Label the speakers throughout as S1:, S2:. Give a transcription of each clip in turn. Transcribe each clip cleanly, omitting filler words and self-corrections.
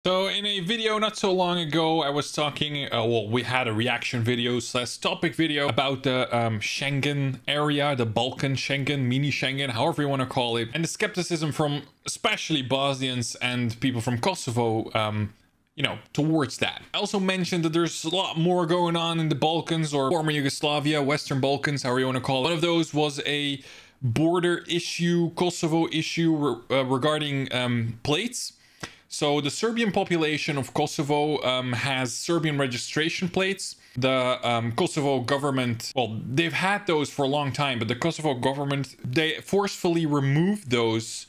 S1: So in a video not so long ago, I was talking, well, we had a reaction video slash topic video about the Schengen area, the Balkan Schengen, mini Schengen, however you want to call it, and the skepticism from especially Bosnians and people from Kosovo, you know, towards that. I also mentioned that there's a lot more going on in the Balkans, or former Yugoslavia, Western Balkans, however you want to call it. One of those was a border issue, Kosovo issue regarding plates. So the Serbian population of Kosovo has Serbian registration plates. The Kosovo government, well, they've had those for a long time, but the Kosovo government, they forcefully removed those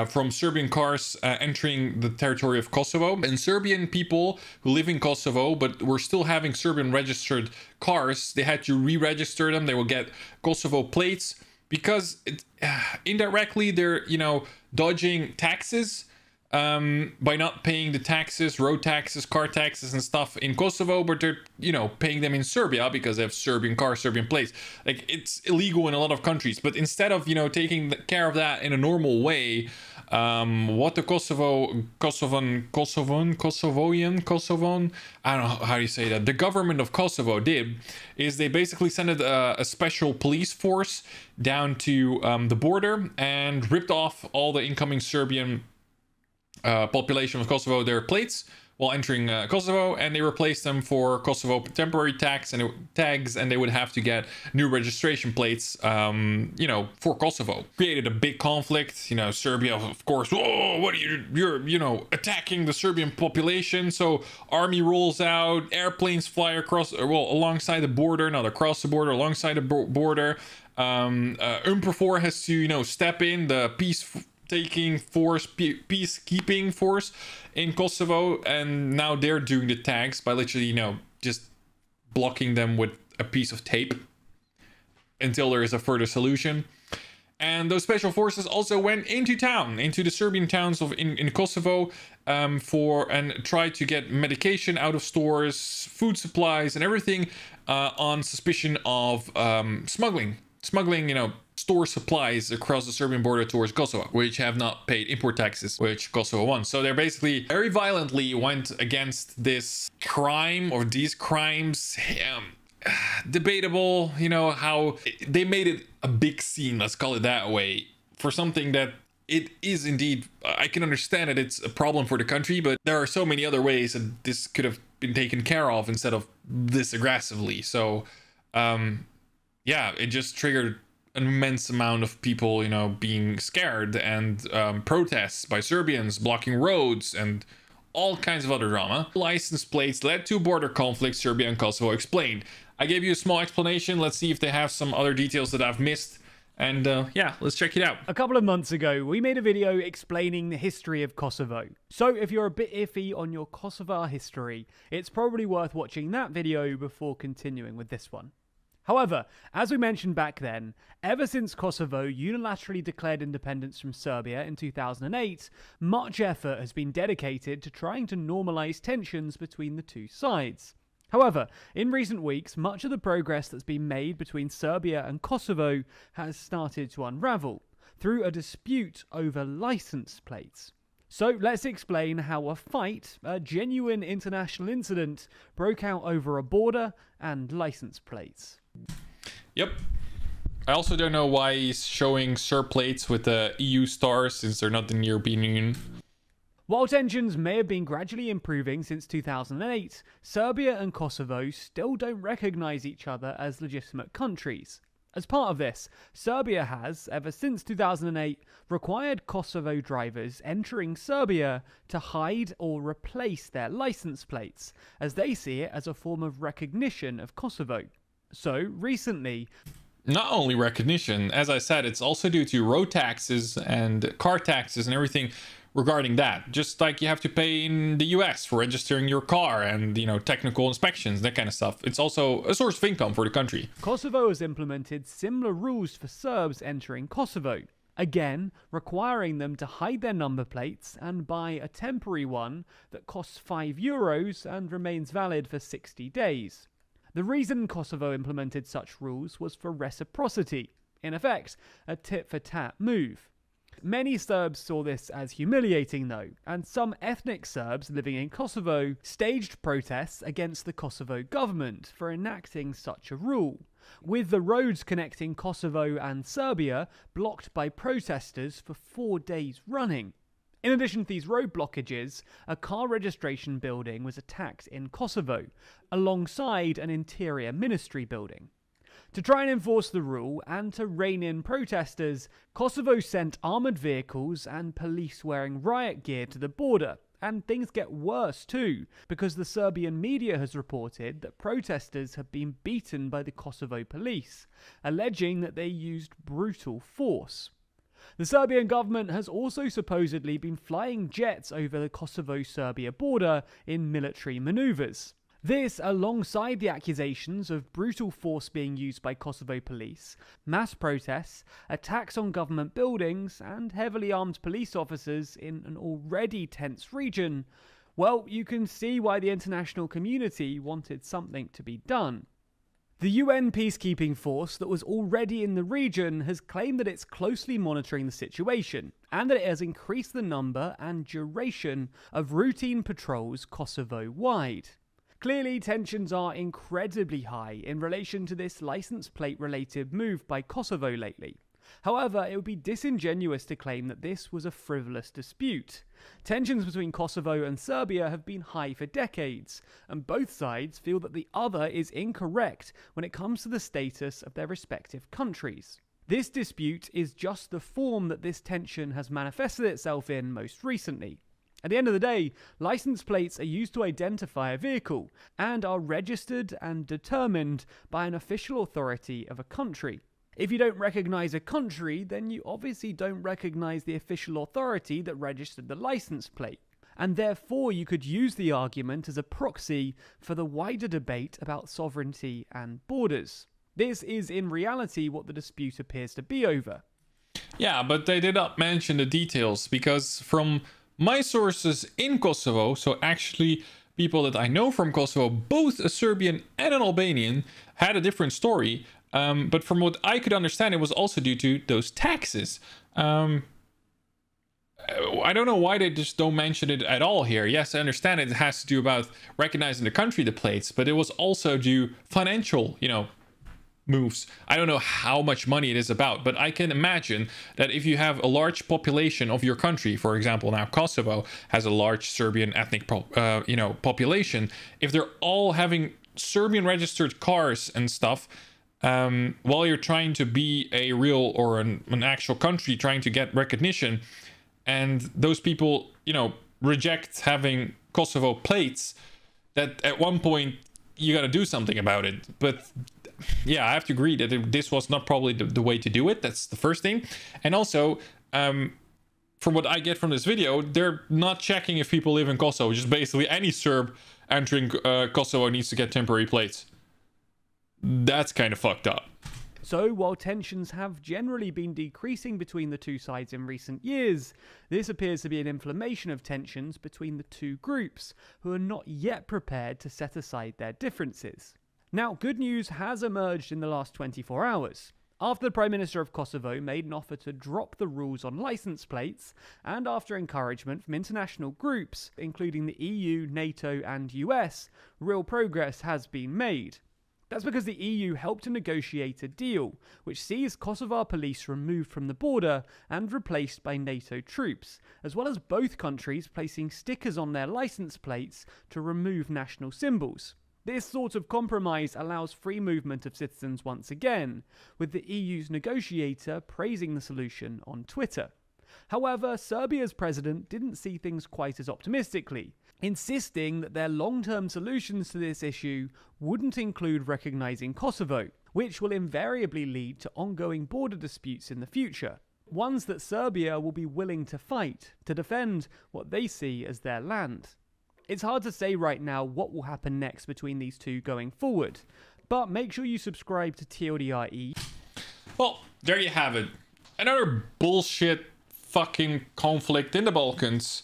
S1: from Serbian cars entering the territory of Kosovo. And Serbian people who live in Kosovo, but were still having Serbian registered cars, they had to re-register them. They will get Kosovo plates because indirectly they're, you know, dodging taxes. By not paying the taxes, road taxes, car taxes and stuff in Kosovo, but they're, you know, paying them in Serbia because they have Serbian cars, Serbian plates. Like, it's illegal in a lot of countries, but instead of, you know, taking care of that in a normal way, what the Kosovoan, I don't know how you say that, the government of Kosovo did, is they basically sent a special police force down to the border and ripped off all the incoming Serbian population of Kosovo their plates while entering Kosovo, and they replaced them for Kosovo temporary tags, and they would have to get new registration plates, you know, for Kosovo. Created a big conflict. You know, Serbia, of course, whoa, what are you're, you know, attacking the Serbian population. So army rolls out, airplanes fly across, well, alongside the border, not across the border, alongside the border. UNPROFOR has to, you know, step in, the peacekeeping force in Kosovo, and now they're doing the tags by literally, you know, just blocking them with a piece of tape until there is a further solution. And those special forces also went into the Serbian towns in Kosovo, and tried to get medication out of stores, food supplies and everything, on suspicion of smuggling, you know, store supplies across the Serbian border towards Kosovo, which have not paid import taxes, which Kosovo won. So they're basically very violently went against this crime, or these crimes. Debatable, you know, how they made it a big scene, let's call it that way, for something that it is indeed. I can understand that it's a problem for the country, but there are so many other ways that this could have been taken care of instead of this aggressively. So yeah, it just triggered an immense amount of people, you know, being scared, and protests by Serbians blocking roads and all kinds of other drama. License plates led to border conflict, Serbia and Kosovo explained. I gave you a small explanation. Let's see if they have some other details that I've missed. And yeah, let's check it out.
S2: A couple of months ago, we made a video explaining the history of Kosovo. So if you're a bit iffy on your Kosovo history, it's probably worth watching that video before continuing with this one. However, as we mentioned back then, ever since Kosovo unilaterally declared independence from Serbia in 2008, much effort has been dedicated to trying to normalise tensions between the two sides. However, in recent weeks, much of the progress that's been made between Serbia and Kosovo has started to unravel through a dispute over licence plates. So let's explain how a fight, a genuine international incident, broke out over a border and licence plates.
S1: Yep. I also don't know why he's showing Serb plates with the EU stars, since they're not in the European Union.
S2: While tensions may have been gradually improving since 2008, Serbia and Kosovo still don't recognise each other as legitimate countries. As part of this, Serbia has, ever since 2008, required Kosovo drivers entering Serbia to hide or replace their licence plates, as they see it as a form of recognition of Kosovo. So, recently...
S1: Not only recognition, as I said, it's also due to road taxes and car taxes and everything regarding that. Just like you have to pay in the US for registering your car and, you know, technical inspections, that kind of stuff. It's also a source of income for the country.
S2: Kosovo has implemented similar rules for Serbs entering Kosovo, again requiring them to hide their number plates and buy a temporary one that costs €5 and remains valid for 60 days. The reason Kosovo implemented such rules was for reciprocity, in effect, a tit-for-tat move. Many Serbs saw this as humiliating though, and some ethnic Serbs living in Kosovo staged protests against the Kosovo government for enacting such a rule, with the roads connecting Kosovo and Serbia blocked by protesters for 4 days running. In addition to these road blockages, a car registration building was attacked in Kosovo, alongside an interior ministry building. To try and enforce the rule and to rein in protesters, Kosovo sent armoured vehicles and police wearing riot gear to the border. And things get worse too, because the Serbian media has reported that protesters have been beaten by the Kosovo police, alleging that they used brutal force. The Serbian government has also supposedly been flying jets over the Kosovo-Serbia border in military manoeuvres. This, alongside the accusations of brutal force being used by Kosovo police, mass protests, attacks on government buildings, and heavily armed police officers in an already tense region, well, you can see why the international community wanted something to be done. The UN peacekeeping force that was already in the region has claimed that it's closely monitoring the situation, and that it has increased the number and duration of routine patrols Kosovo-wide. Clearly, tensions are incredibly high in relation to this license plate-related move by Kosovo lately. However, it would be disingenuous to claim that this was a frivolous dispute. Tensions between Kosovo and Serbia have been high for decades, and both sides feel that the other is incorrect when it comes to the status of their respective countries. This dispute is just the form that this tension has manifested itself in most recently. At the end of the day, license plates are used to identify a vehicle and are registered and determined by an official authority of a country. If you don't recognise a country, then you obviously don't recognise the official authority that registered the license plate. And therefore you could use the argument as a proxy for the wider debate about sovereignty and borders. This is in reality what the dispute appears to be over.
S1: Yeah, but they did not mention the details, because from my sources in Kosovo, so actually people that I know from Kosovo, both a Serbian and an Albanian, had a different story. But from what I could understand, it was also due to those taxes. I don't know why they just don't mention it at all here. Yes, I understand it has to do about recognizing the country, the plates, but it was also due financial, moves. I don't know how much money it is about, but I can imagine that if you have a large population of your country, for example, now Kosovo has a large Serbian ethnic, population. If they're all having Serbian registered cars and stuff, while you're trying to be a real or an actual country trying to get recognition, and those people, reject having Kosovo plates, that at one point you got to do something about it. But yeah, I have to agree that this was not probably the way to do it. That's the first thing. And also, from what I get from this video, they're not checking if people live in Kosovo. Just basically any Serb entering Kosovo needs to get temporary plates. That's kind of fucked up.
S2: So, while tensions have generally been decreasing between the two sides in recent years, this appears to be an inflammation of tensions between the two groups, who are not yet prepared to set aside their differences. Now, good news has emerged in the last 24 hours. After the Prime Minister of Kosovo made an offer to drop the rules on license plates, and after encouragement from international groups, including the EU, NATO and US, real progress has been made. That's because the EU helped to negotiate a deal, which sees Kosovar police removed from the border and replaced by NATO troops, as well as both countries placing stickers on their license plates to remove national symbols. This sort of compromise allows free movement of citizens once again, with the EU's negotiator praising the solution on Twitter. However, Serbia's president didn't see things quite as optimistically, insisting that their long-term solutions to this issue wouldn't include recognising Kosovo, which will invariably lead to ongoing border disputes in the future, ones that Serbia will be willing to fight to defend what they see as their land. It's hard to say right now what will happen next between these two going forward, but make sure you subscribe to TLDRE.
S1: Well, there you have it. Another bullshit fucking conflict in the Balkans.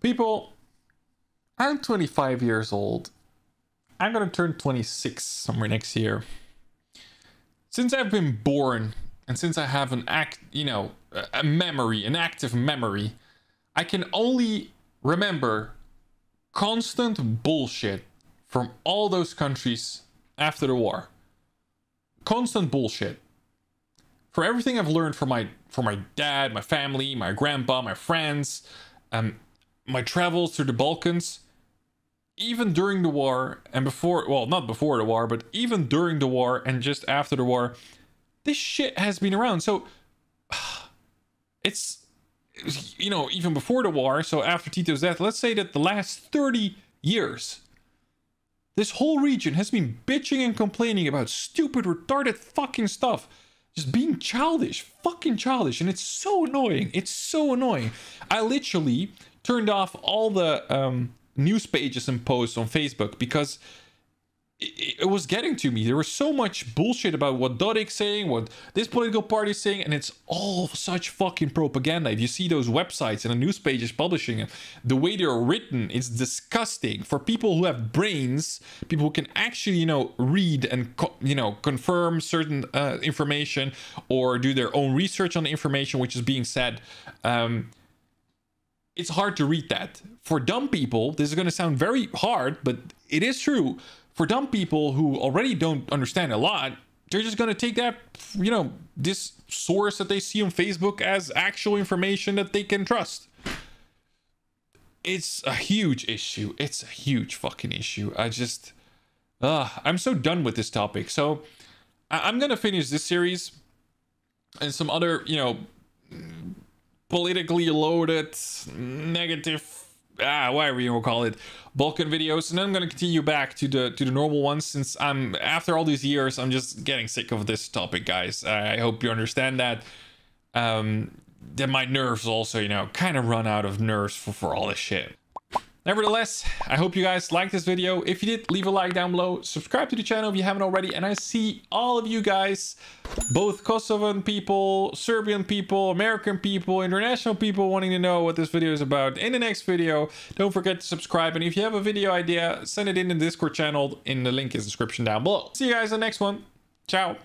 S1: People, I'm 25 years old. I'm gonna turn 26 somewhere next year. Since I've been born and since I have an active memory, I can only remember constant bullshit from all those countries after the war. Constant bullshit. For everything I've learned from my dad, my family, my grandpa, my friends, my travels through the Balkans, even during the war and before, well, not before the war, but even during the war and just after the war, this shit has been around. So it's, you know, even before the war, so after Tito's death, let's say that the last 30 years, this whole region has been bitching and complaining about stupid, retarded fucking stuff. Just being childish, fucking childish. And it's so annoying. It's so annoying. I literally turned off all the news pages and posts on Facebook because it was getting to me. There was so much bullshit about what Dodik's saying, what this political party is saying, and it's all such fucking propaganda. If you see those websites and the news pages publishing it, the way they're written, it's disgusting. For people who have brains, people who can actually, you know, read and, confirm certain information or do their own research on the information which is being said, it's hard to read that. For dumb people, this is going to sound very hard, but it is true. For dumb people who already don't understand a lot, they're just going to take that, you know, this source that they see on Facebook as actual information that they can trust. It's a huge issue. It's a huge fucking issue. I'm so done with this topic. So I'm going to finish this series and some other, you know, politically loaded, negative, whatever you want to call it, Balkan videos, and then I'm going to continue back to the normal ones, since after all these years I'm just getting sick of this topic, guys. I hope you understand that. That my nerves also, you know, kind of run out of nerves for all this shit. Nevertheless, I hope you guys liked this video. If you did, leave a like down below, subscribe to the channel if you haven't already, and I see all of you guys, both Kosovan people, Serbian people, American people, international people, wanting to know what this video is about in the next video. Don't forget to subscribe, and if you have a video idea, send it in the Discord channel, in the link in the description down below. See you guys in the next one. Ciao.